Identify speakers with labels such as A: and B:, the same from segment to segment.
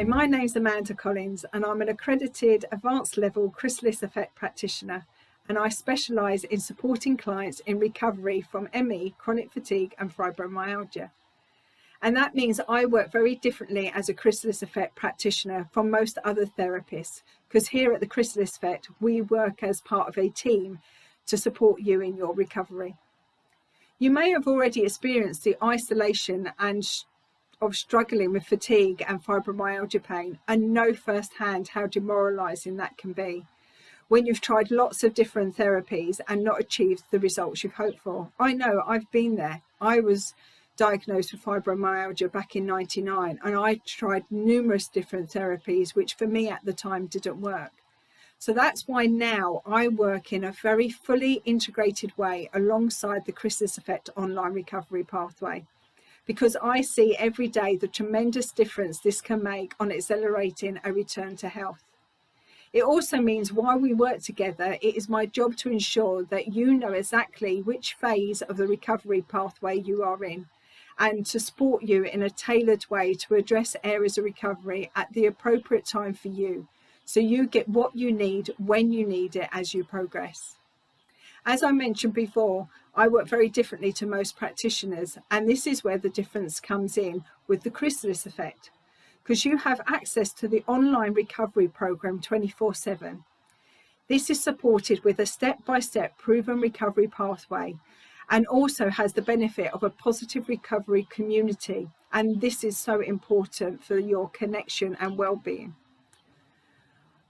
A: Hi, my name's Amanda Collins and I'm an accredited advanced level Chrysalis Effect practitioner, and I specialise in supporting clients in recovery from ME, chronic fatigue and fibromyalgia. And that means I work very differently as a Chrysalis Effect practitioner from most other therapists, because here at the Chrysalis Effect we work as part of a team to support you in your recovery. You may have already experienced the isolation of struggling with fatigue and fibromyalgia pain and know firsthand how demoralising that can be when you've tried lots of different therapies and not achieved the results you've hoped for. I know, I've been there. I was diagnosed with fibromyalgia back in '99 and I tried numerous different therapies which for me at the time didn't work. So that's why now I work in a very fully integrated way alongside the Chrysalis Effect online recovery pathway, because I see every day the tremendous difference this can make on accelerating a return to health. It also means while we work together, it is my job to ensure that you know exactly which phase of the recovery pathway you are in, and to support you in a tailored way to address areas of recovery at the appropriate time for you, so you get what you need when you need it as you progress. As I mentioned before, I work very differently to most practitioners, and this is where the difference comes in with the Chrysalis Effect, because you have access to the online recovery program 24/7. This is supported with a step-by-step proven recovery pathway and also has the benefit of a positive recovery community, and this is so important for your connection and well-being.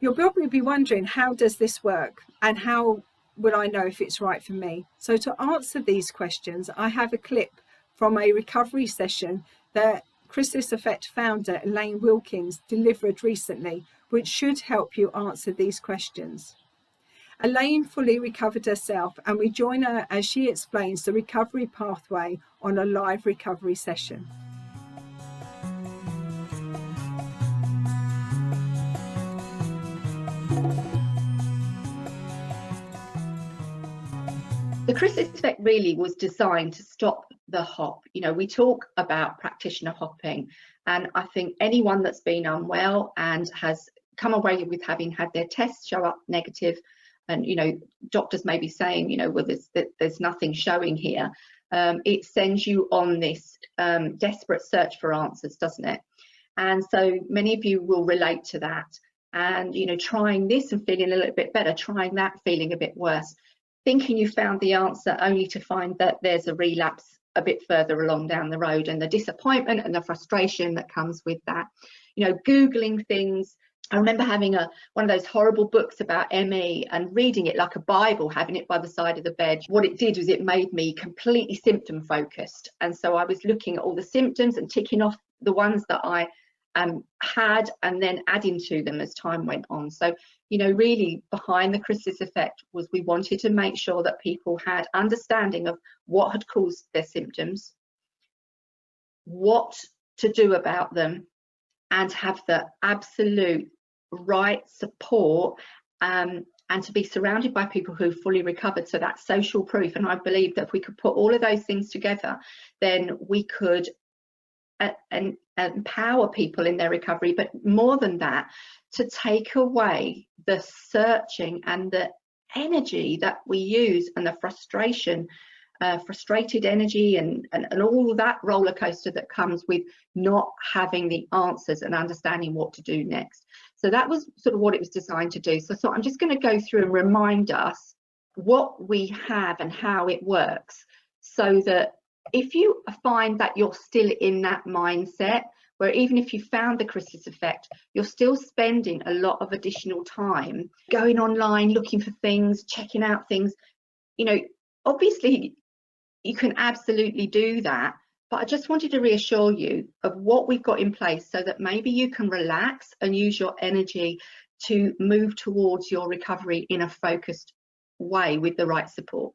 A: You'll probably be wondering, how does this work and how will I know if it's right for me? So to answer these questions, I have a clip from a recovery session that Chrysalis Effect founder Elaine Wilkins delivered recently, which should help you answer these questions. Elaine fully recovered herself, and we join her as she explains the recovery pathway on a live recovery session.
B: The Chrysalis Effect really was designed to stop the hop. You know, we talk about practitioner hopping, and I think anyone that's been unwell and has come away with having had their tests show up negative, and you know, doctors may be saying, you know, well, there's nothing showing here. It sends you on this desperate search for answers, doesn't it? And so many of you will relate to that. And you know, trying this and feeling a little bit better, trying that, feeling a bit worse, thinking you found the answer only to find that there's a relapse a bit further along down the road, and the disappointment and the frustration that comes with that. You know, Googling things. I remember having one of those horrible books about ME and reading it like a Bible, having it by the side of the bed. What it did was it made me completely symptom focused. And so I was looking at all the symptoms and ticking off the ones that I had, and then adding to them as time went on. So, you know, really behind the Chrysalis Effect was we wanted to make sure that people had understanding of what had caused their symptoms, what to do about them, and have the absolute right support, and to be surrounded by people who fully recovered. So that's social proof. And I believe that if we could put all of those things together, then we could and empower people in their recovery, but more than that, to take away the searching and the energy that we use, and the frustration, frustrated energy, and all that roller coaster that comes with not having the answers and understanding what to do next. So that was sort of what it was designed to do. So I'm just going to go through and remind us what we have and how it works, so that if you find that you're still in that mindset where even if you found the Chrysalis Effect, you're still spending a lot of additional time going online, looking for things, checking out things, you know, obviously you can absolutely do that. But I just wanted to reassure you of what we've got in place, so that maybe you can relax and use your energy to move towards your recovery in a focused way with the right support.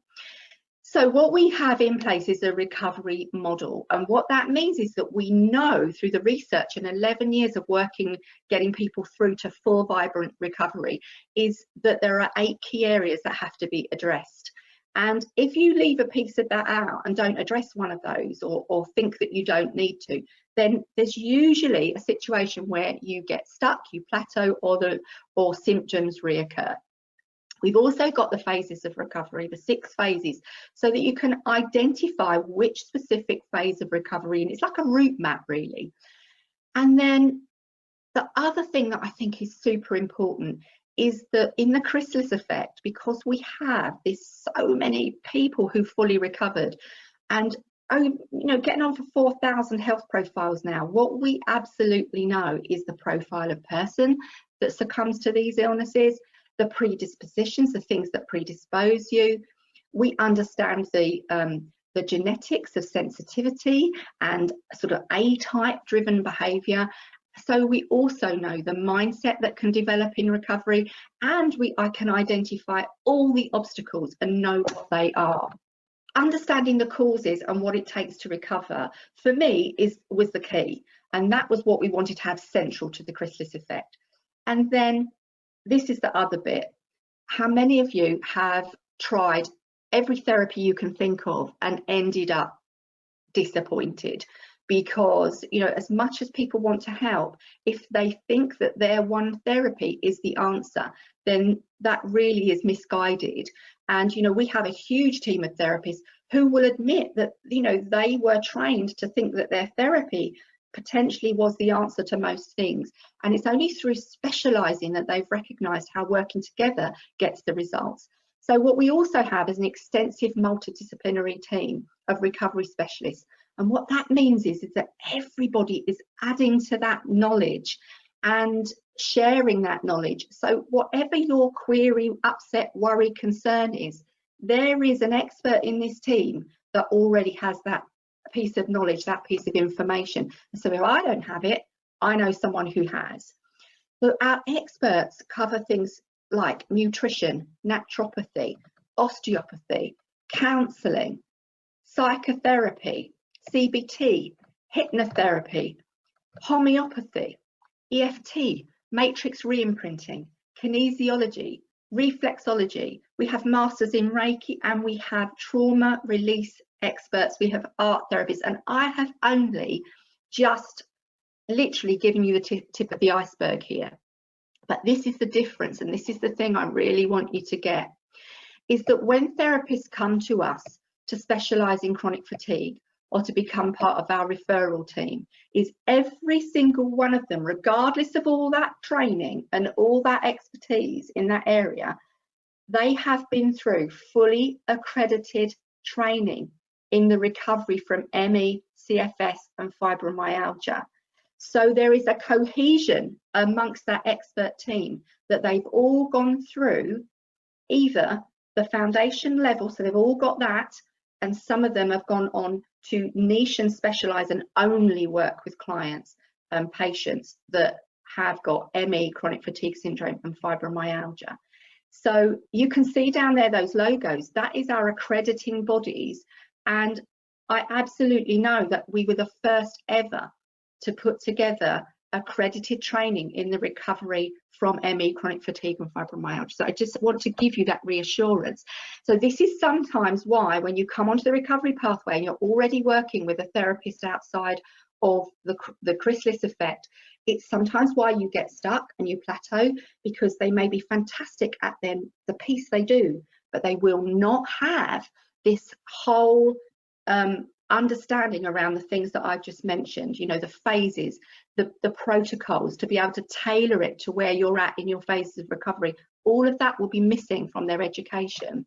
B: So what we have in place is a recovery model, and what that means is that we know through the research and 11 years of working getting people through to full vibrant recovery is that there are 8 key areas that have to be addressed. And if you leave a piece of that out and don't address one of those, or think that you don't need to, then there's usually a situation where you get stuck, you plateau, or symptoms reoccur. We've also got the phases of recovery, the 6 phases, so that you can identify which specific phase of recovery, and it's like a route map really. And then the other thing that I think is super important is that in the Chrysalis Effect, because we have so many people who fully recovered, and getting on for 4,000 health profiles now, what we absolutely know is the profile of person that succumbs to these illnesses, the predispositions, the things that predispose you. We understand the genetics of sensitivity and sort of A-type driven behaviour. So we also know the mindset that can develop in recovery, and I can identify all the obstacles and know what they are. Understanding the causes and what it takes to recover, for me, was the key, and that was what we wanted to have central to the Chrysalis Effect. And then this is the other bit. How many of you have tried every therapy you can think of and ended up disappointed? Because, as much as people want to help, if they think that their one therapy is the answer, then that really is misguided. And, we have a huge team of therapists who will admit that, they were trained to think that their therapy potentially was the answer to most things. And it's only through specialising that they've recognised how working together gets the results. So what we also have is an extensive multidisciplinary team of recovery specialists. And what that means is that everybody is adding to that knowledge and sharing that knowledge. So whatever your query, upset, worry, concern is, there is an expert in this team that already has that piece of knowledge, that piece of information. And so if I don't have it, I know someone who has. So our experts cover things like nutrition, naturopathy, osteopathy, counselling, psychotherapy, CBT, hypnotherapy, homeopathy, EFT, matrix reimprinting, kinesiology, reflexology. We have masters in Reiki, and we have trauma release experts. We have art therapists, and I have only just literally given you the tip of the iceberg here. But this is the difference, and this is the thing I really want you to get, is that when therapists come to us to specialise in chronic fatigue or to become part of our referral team, is every single one of them, regardless of all that training and all that expertise in that area, they have been through fully accredited training in the recovery from ME, CFS and fibromyalgia. So there is a cohesion amongst that expert team that they've all gone through either the foundation level, so they've all got that, and some of them have gone on to niche and specialise and only work with clients and patients that have got ME, chronic fatigue syndrome and fibromyalgia. So you can see down there those logos, that is our accrediting bodies, and I absolutely know that we were the first ever to put together accredited training in the recovery from ME, chronic fatigue and fibromyalgia. So I just want to give you that reassurance. So this is sometimes why when you come onto the recovery pathway and you're already working with a therapist outside of the Chrysalis Effect, it's sometimes why you get stuck and you plateau, because they may be fantastic at the piece they do, but they will not have this whole understanding around the things that I've just mentioned, the phases, the protocols, to be able to tailor it to where you're at in your phases of recovery. All of that will be missing from their education.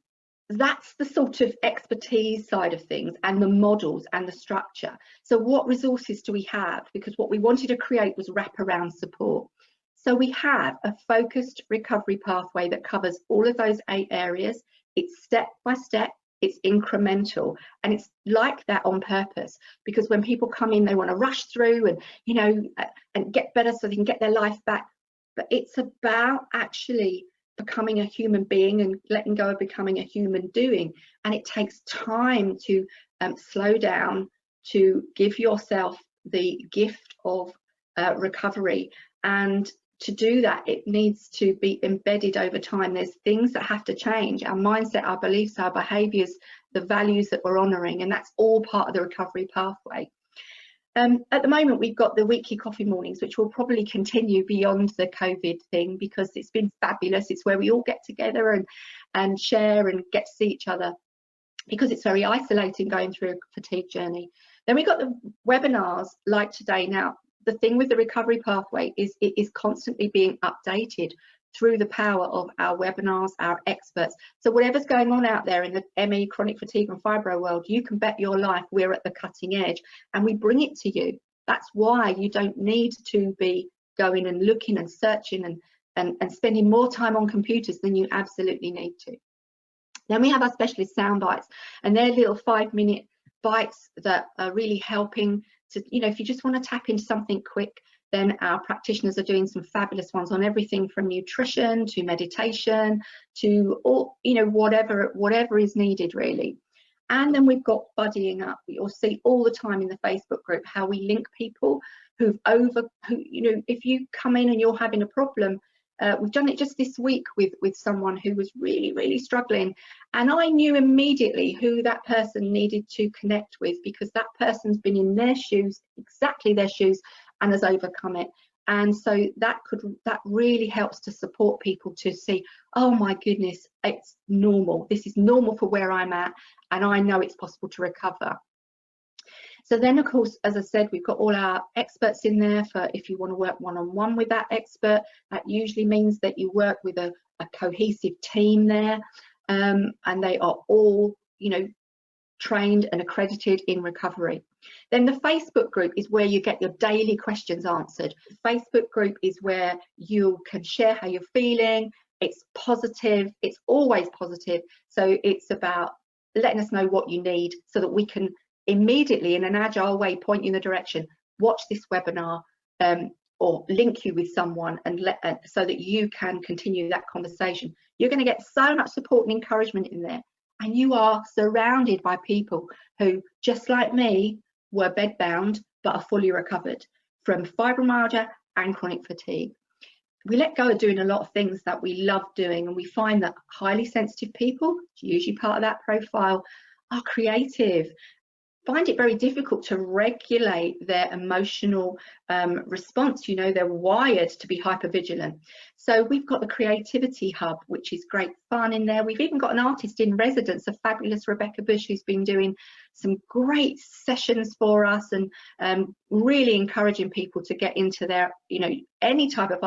B: That's the sort of expertise side of things, and the models and the structure. So what resources do we have? Because what we wanted to create was wraparound support. So we have a focused recovery pathway that covers all of those 8 areas. It's step by step, it's incremental, and it's like that on purpose, because when people come in, they want to rush through and and get better so they can get their life back. But it's about actually becoming a human being and letting go of becoming a human doing, and it takes time to slow down, to give yourself the gift of recovery, and to do that, it needs to be embedded over time. There's things that have to change: our mindset, our beliefs, our behaviours, the values that we're honouring, and that's all part of the recovery pathway. At the moment, we've got the weekly coffee mornings, which will probably continue beyond the COVID thing, because it's been fabulous. It's where we all get together and share and get to see each other, because it's very isolating going through a fatigue journey. Then we've got the webinars like today. Now, the thing with the recovery pathway is it is constantly being updated through the power of our webinars, our experts. So whatever's going on out there in the ME, chronic fatigue and fibro world, you can bet your life we're at the cutting edge and we bring it to you. That's why you don't need to be going and looking and searching and spending more time on computers than you absolutely need to. Then we have our specialist sound bites, and they're little 5-minute bites that are really helping to, you know, if you just want to tap into something quick, then our practitioners are doing some fabulous ones on everything from nutrition to meditation to all, you know, whatever is needed really. And then we've got buddying up. You'll see all the time in the Facebook group how we link people who, you know, if you come in and you're having a problem, we've done it just this week with someone who was really struggling, and I knew immediately who that person needed to connect with, because that person's been in their shoes, exactly their shoes, and has overcome it. And so that really helps to support people to see, oh my goodness, it's normal. This is normal for where I'm at, and I know it's possible to recover. So then, of course, as I said, we've got all our experts in there for if you want to work one-on-one with that expert. That usually means that you work with a cohesive team there, and they are all, you know, trained and accredited in recovery. Then the Facebook group is where you get your daily questions answered. The Facebook group is where you can share how you're feeling. It's positive. It's always positive. So it's about letting us know what you need so that we can immediately, in an agile way, point you in the direction. Watch this webinar, or link you with someone, and so that you can continue that conversation. You're going to get so much support and encouragement in there, and you are surrounded by people who, just like me, were bedbound but are fully recovered from fibromyalgia and chronic fatigue. We let go of doing a lot of things that we love doing, and we find that highly sensitive people, usually part of that profile, are creative, find it very difficult to regulate their emotional response. You know, they're wired to be hypervigilant. So we've got the Creativity Hub, which is great fun in there. We've even got an artist in residence, a fabulous Rebecca Bush, who's been doing some great sessions for us, and really encouraging people to get into their, you know, any type of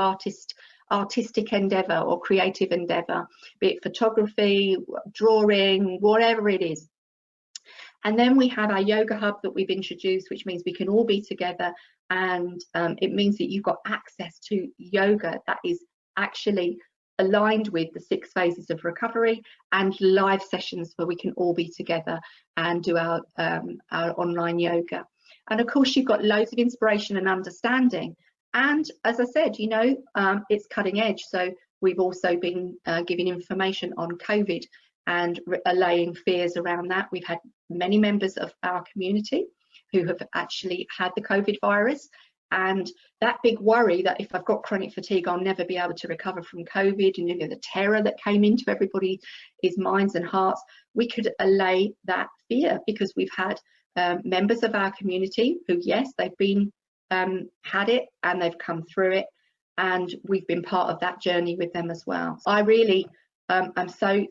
B: artistic endeavour or creative endeavour, be it photography, drawing, whatever it is. And then we have our yoga hub that we've introduced, which means we can all be together, and it means that you've got access to yoga that is actually aligned with the 6 phases of recovery, and live sessions where we can all be together and do our online yoga. And of course, you've got loads of inspiration and understanding. And as I said, you know, it's cutting edge. So we've also been giving information on COVID and allaying fears around that. We've had many members of our community who have actually had the COVID virus, and that big worry that if I've got chronic fatigue, I'll never be able to recover from COVID, and you know, the terror that came into everybody's minds and hearts, we could allay that fear, because we've had members of our community who, yes, they've been had it and they've come through it, and we've been part of that journey with them as well. I really I'm so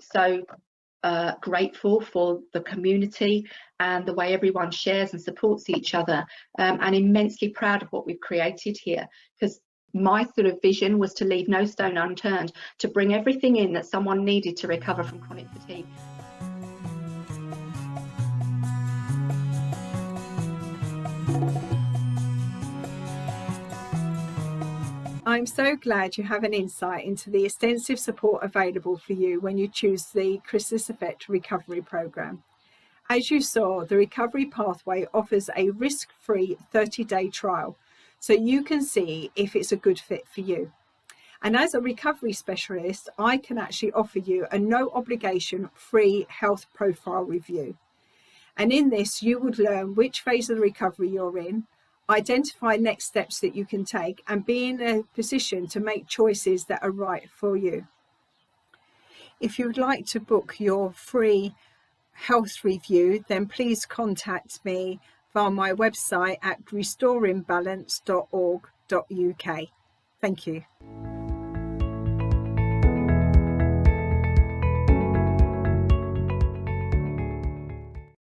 B: grateful for the community and the way everyone shares and supports each other, and immensely proud of what we've created here, because my sort of vision was to leave no stone unturned, to bring everything in that someone needed to recover from chronic fatigue.
A: I'm so glad you have an insight into the extensive support available for you when you choose the Chrysalis Effect Recovery Programme. As you saw, the recovery pathway offers a risk-free 30-day trial, so you can see if it's a good fit for you. And as a recovery specialist, I can actually offer you a no-obligation free health profile review. And in this, you would learn which phase of the recovery you're in, identify next steps that you can take, and be in a position to make choices that are right for you. If you would like to book your free health review, then please contact me via my website at restoringbalance.org.uk. Thank you.